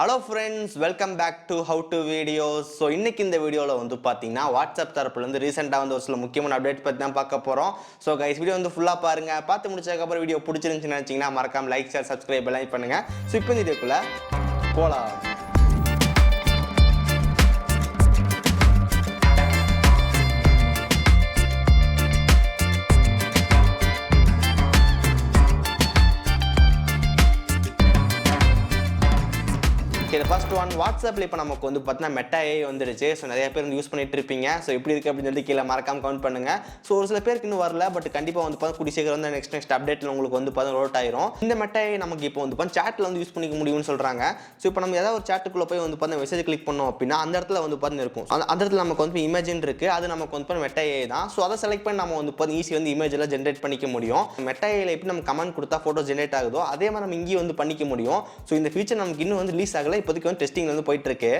Hello friends, welcome back to How to Videos. So இன்னைக்கு இந்த வீடியோல வந்து பாத்தீங்கன்னா வாட்ஸ்அப் தரப்புல இருந்து ரீசன்ட்டா வந்து ஒரு சில முக்கியமான அப்டேட் பத்தி தான் பார்க்க போறோம். So guys வீடியோ வந்து ஃபுல்லா பாருங்க. பார்த்து முடிச்சதுக்கு அப்புறம் வீடியோ பிடிச்சிருந்துச்சுன்னு நினைச்சீங்கன்னா மறக்காம லைக், ஷேர், சப்ஸ்கிரைப் எல்லாம் பண்ணுங்க. So இப்போ இந்த வீடியோக்குள்ள போலாம். Okay, the first one WhatsApp இப்போ நமக்கு வந்து பார்த்தீங்கன்னா மெட்டா AI வந்துருச்சு. ஸோ நிறைய பேர் வந்து யூஸ் பண்ணிட்டு இருப்பீங்க. ஸோ எப்படி இருக்குது அப்படின்னு சொல்லி கீழே மறக்காம கமெண்ட் பண்ணுங்க. ஸோ ஒரு சில பேருக்கு இன்னும் வரல, பட் கண்டிப்பாக வந்து பார்த்தா கூடிய சீக்கிரம் வந்து நெக்ஸ்ட் அப்டேட்டில் உங்களுக்கு வந்து பார்த்தா ரோட் ஆயிரும். இந்த மெட்டா AI நமக்கு இப்போ வந்து பார்த்தா சாட்டில் வந்து யூஸ் பண்ணிக்க முடியும்னு சொல்கிறாங்க. ஸோ இப்போ நம்ம ஏதாவது ஒரு சாட்டுக்குள்ளே போய் வந்து பார்த்தா மெசேஜ் கிளிக் பண்ணோம் அப்படின்னா அந்த இடத்துல வந்து பார்த்தா இருக்கும். அந்த இடத்துல நமக்கு வந்து இமேஜின் இருக்குது, அது நமக்கு வந்து பார்த்தா மெட்டா AI தான். ஸோ அதை செலக்ட் பண்ணி நம்ம வந்து பார்த்தா ஈஸி வந்து இமேஜ் எல்லாம் ஜென்ரேட் பண்ணிக்க முடியும். மெட்டா AI எப்படி நம்ம கமெண்ட் கொடுத்தா ஃபோட்டோ ஜென்ரேட் ஆகுதோ அதே மாதிரி நம்ம இங்கேயும் வந்து பண்ணிக்க முடியும். ஸோ இந்த ஃபீச்சர் நமக்கு இன்னும் வந்து ரிலீஸ் ஆகலை, இப்போதைக்கு வந்து டெஸ்டிங் வந்து போயிட்டு இருக்கு.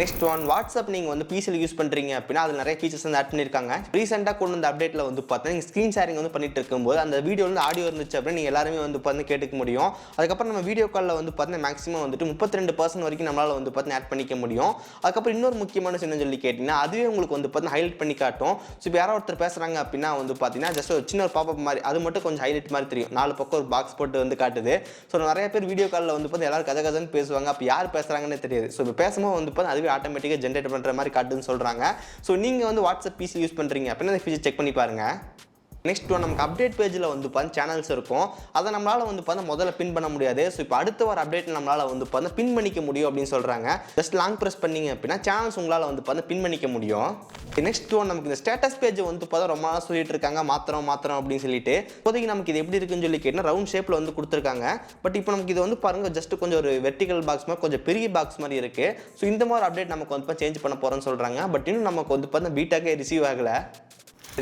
நெக்ஸ்ட் ஒன் வாட்ஸ்அப் நீங்கள் வந்து பிசியில் யூஸ் பண்ணுறீங்க அப்படின்னா அதில் நிறைய ஃபீச்சர்ஸ் வந்து ஆட் பண்ணியிருக்காங்க. ரீசெண்டாக கொண்டு வந்த அப்டேட்டில் வந்து பார்த்தா நீங்கள் ஸ்க்ரீன் ஷேரிங் வந்து பண்ணிட்டு இருக்கும்போது அந்த வீடியோ வந்து ஆடியோ இருந்துச்சு அப்படின்னு நீங்கள் எல்லாருமே வந்து பார்த்து கேட்டுக்க முடியும். அதுக்கப்புறம் நம்ம வீடியோ காலில் வந்து பார்த்தீங்கன்னா மேக்ஸிமம் வந்துட்டு 32% வரைக்கும் நம்மளால் வந்து பார்த்து ஆட் பண்ணிக்க முடியும். அதுக்கப்புறம் இன்னொரு முக்கியமான விஷயம் சொல்லி கேட்டிங்கன்னா அதுவே உங்களுக்கு வந்து பார்த்து ஹைலைட் பண்ணி காட்டும். ஸோ இப்போ யாரோ ஒருத்தர் பேசுகிறாங்க அப்படின்னா வந்து பார்த்தீங்கன்னா ஜஸ்ட் ஒரு சின்ன ஒரு பாப்பப் மாதிரி அது மட்டும் கொஞ்சம் ஹைலைட் மாதிரி தெரியும். 4 பக்கம் ஒரு பாக்ஸ் போட்டு வந்து காட்டுது. ஸோ நிறைய பேர் வீடியோ காலில் வந்து பார்த்து எல்லாரும் கதை பேசுவாங்க, அப்போ யார் பேசுகிறாங்கன்னு தெரியாது. ஸோ இப்போ பேசும்போது வந்து பார்த்து அதுவே ஆட்டோமேட்டிக்காக ஜென்ரேட் பண்ற மாதிரி காட்டுன்னு சொல்றாங்க. சோ நீங்க வந்து வாட்ஸ்அப் பிசி யூஸ் பண்றீங்க அப்படின்னா இந்த ஃபீச்சர் செக் பண்ணி பாருங்க. நெக்ஸ்ட் ஒன் நமக்கு அப்டேட் பேஜில் வந்து பார்த்து சேனல்ஸ் இருக்கும், அதை நம்மளால் வந்து பார்த்து முதல்ல பின் பண்ண முடியாது. ஸோ இப்போ அடுத்த ஒரு அப்டேட்டில் நம்மளால் வந்து பார்த்து பின் பண்ணிக்க முடியும் அப்படின்னு சொல்கிறாங்க. ஜஸ்ட் லாங் ப்ரெஸ் பண்ணிங்க அப்படின்னா சேனல்ஸ் உங்களால் வந்து பார்த்து பின் பண்ணிக்க முடியும். நெக்ஸ்ட் ஒன் நமக்கு இந்த ஸ்டேட்டஸ் பேஜ் வந்து பார்த்தா ரொம்ப நாளாக சொல்லிட்டு இருக்காங்க மாத்திரம் அப்படின்னு சொல்லிட்டு. இப்போதைக்கு நமக்கு இது எப்படி இருக்குன்னு சொல்லி கேட்டால் ரவுண்ட் ஷேப்பில் வந்து கொடுத்துருக்காங்க. பட் இப்போ நமக்கு இது வந்து பாருங்கள் ஜஸ்ட் கொஞ்சம் ஒரு வெர்டிகல் பாக்ஸ் மாதிரி கொஞ்சம் பெரிய பாக்ஸ் மாதிரி இருக்குது. ஸோ இந்த மாதிரி அப்டேட் நமக்கு வந்து சேஞ்ச் பண்ண போகிறோன்னு சொல்கிறாங்க. பட் இன்னும் நமக்கு வந்து பார்த்தா பீட்டாக்கே ரிசீவ் ஆகலை.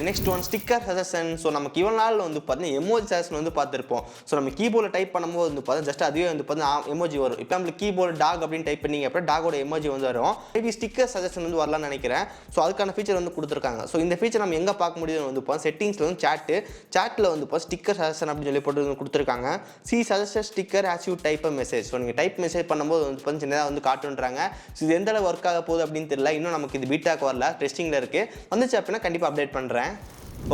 Next one sticker suggestion. So நமக்கு இவ்வளோ நாள் வந்து பார்த்தீங்கன்னா எமோஜி சஜஷன் வந்து பார்த்துருப்போம். ஸோ நம்ம கீபோர்டில் டைப் பண்ணும்போது வந்து பார்த்தா ஜஸ்ட் அதுவே வந்து பார்த்தீங்கன்னா எமோஜி வரும். இப்போ நம்மளுக்கு கீபோர்டு டாக் அப்படின்னு டைப் பண்ணிங்க அப்புறம் டாகோட எமோஜி வந்து வரும். மேபி ஸ்டிக்கர் சஜஷன் வந்து வரலாம்னு நினைக்கிறேன். ஸோ அதுக்கான ஃபீச்சர் வந்து கொடுத்துருக்காங்க. ஸோ இந்த ஃபீச்சர் நம்ம எங்கே பார்க்க முடியும்னு வந்து பார்த்தா செட்டிங்ஸில் வந்து சாட்டில் வந்து பார்த்தா ஸ்டிக்கர் சஜஷன் அப்படின்னு சொல்லி போட்டு கொடுத்துருக்காங்க. Suggested sticker as you type message. So நீங்கள் டைப் மெசேஜ் பண்ணும்போது வந்து பார்த்தா சின்னதாக வந்து காட்டுன்றாங்க. ஸோ இது எந்த அளவு ஒர்க் ஆக போகுது அப்படின்னு தெரியல. இன்னும் நமக்கு இது பீட்டாக்கு வரல, டெஸ்டிங்கில் இருக்குது. வந்துச்சு அப்படின்னா கண்டிப்பாக அப்டேட் பண்ணுறேன்.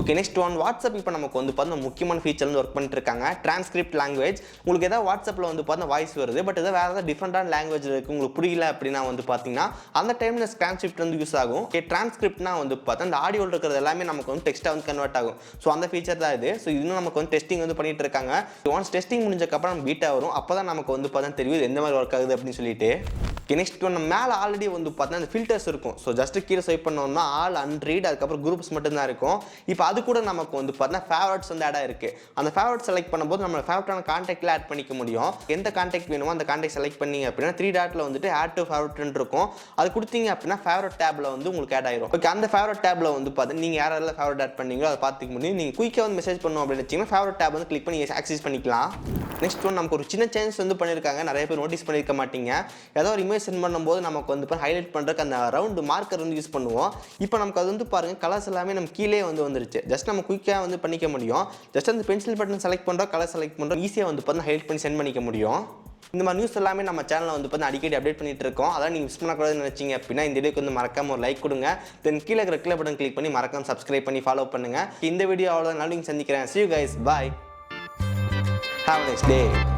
ஓகே, நெக்ஸ்ட் ஒன் வாட்ஸ்அப் இப்போ நமக்கு வந்து பார்த்தா முக்கியமான ஃபீச்சர் வந்து ஒர்க் பண்ணிட்டு இருக்காங்க. Transcript language. உங்களுக்கு ஏதாவது வாட்ஸ்அப்பில் வந்து பார்த்தா வாய்ஸ் வருது, பட் ஏதாவது வேறு ஏதாவது டிஃப்ரெண்டான லாங்குவேஜ் இருக்குது உங்களுக்கு புரியல அப்படின்னா வந்து பார்த்தீங்கன்னா அந்த டைமில் டிரான்ஸ்கிரிப்ட் வந்து யூஸ் ஆகும். டிரான்ஸ்கிரிப்ட்னா வந்து பார்த்தா அந்த ஆடியோவில் இருக்கிறது எல்லாமே நமக்கு வந்து டெக்ஸ்ட்டாக வந்து கன்வெர்ட் ஆகும். ஸோ அந்த ஃபீச்சர் தான் இது. ஸோ இன்னும் நமக்கு வந்து டெஸ்டிங் வந்து பண்ணிட்டு இருக்காங்க. ஒன்ஸ் டெஸ்டிங் முடிஞ்சக்கப்புறம் நம்ம பீட்டா வரும், அப்போ தான் நமக்கு வந்து பார்த்தா தெரியும் எந்த மாதிரி ஒர்க் ஆகுது அப்படின்னு சொல்லிட்டு. நெக்ஸ்ட் ஒன் நம்ம மேலே ஆல்ரெடி வந்து பார்த்தா அந்த ஃபில்டர்ஸ் இருக்கும். ஸோ ஜஸ்ட் கீழே ஸ்வைப் பண்ணோம்னா ஆல் அன்ரீட், அதுக்கப்புறம் குரூப்ஸ் மட்டும்தான் இருக்கும். இப்போ அது கூட நமக்கு வந்து பார்த்தா ஃபேவரட்ஸ் வந்து ஆட் ஆயிருக்கு. அந்த ஃபேவரட் செலக்ட் பண்ணும்போது நம்ம ஃபேவரட்டான கான்டாக்ட்ல ஆட் பண்ணிக்க முடியும். எந்த கான்டாக்ட் வேணுமோ அந்த கான்டாக்ட் செலக்ட் பண்ணீங்க அப்படின்னா 3 டாட்ல வந்துட்டு ஆட் டு ஃபேவரட்னு இருக்கும். அது கொடுத்தீங்க அப்படின்னா ஃபேவரட் டேப்ல வந்து உங்களுக்கு ஆட் ஆயிரும். ஓகே, அந்த ஃபேவரட் டேப்ல வந்து பார்த்தா நீங்க யாரெல்லாம் ஃபேவரட் ஆட் பண்ணீங்களோ அதை பார்த்துக்க முடியும். நீங்க குயிக்காக வந்து மெசேஜ் பண்ணணும் அப்படின்னு வச்சீங்கன்னா ஃபேவரட் டேப் வந்து கிளிக் பண்ணி ஆக்சஸ் பண்ணிக்கலாம். நெக்ஸ்ட் ஒன் நமக்கு ஒரு சின்ன சேஞ்ச் வந்து பண்ணியிருக்காங்க, நிறைய பேர் நோட்டீஸ் பண்ணியிருக்க மாட்டீங்க. ஏதோ ஒரு இமேஜ் சென்ட் பண்ணும்போது நமக்கு வந்து ஹைலைட் பண்ணுறதுக்கு அந்த ரவுண்ட் மார்க்கர் வந்து யூஸ் பண்ணுவோம். இப்போ நமக்கு அது வந்து பாருங்கள் கலர்ஸ் எல்லாமே நம்ம கீழே வந்து வந்துருச்சு. ஜஸ்ட் நம்ம குயிக்காக வந்து பண்ணிக்க முடியும். ஜஸ்ட் அந்த பென்சில் பட்டன் செலக்ட் பண்ணுறோம், கலர் செலக்ட் பண்ணுறோம், ஈஸியாக வந்து பார்த்தா ஹைலைட் பண்ணி சென்ட் பண்ணிக்க முடியும். இந்த மாதிரி நியூஸ் எல்லாமே நம்ம சேனலில் வந்து பார்த்தா அடிக்கடி அப்டேட் பண்ணிட்டு இருக்கோம். அதான் நீங்கள் மிஸ் பண்ணக்கூடாதுன்னு நினச்சிங்க அப்படின்னா இந்த வீடியோக்கு வந்து மறக்காம ஒரு லைக் கொடுங்க. தென் கீழே இருக்கிற கிளிக் பட்டன் கிளிக் பண்ணி மறக்காம சப்ஸ்கிரைப் பண்ணி ஃபாலோ பண்ணுங்கள். இந்த வீடியோ அவ்வளோதான், நாளைக்கு சந்திக்கிறேன். See you guys, bye. Have a nice day.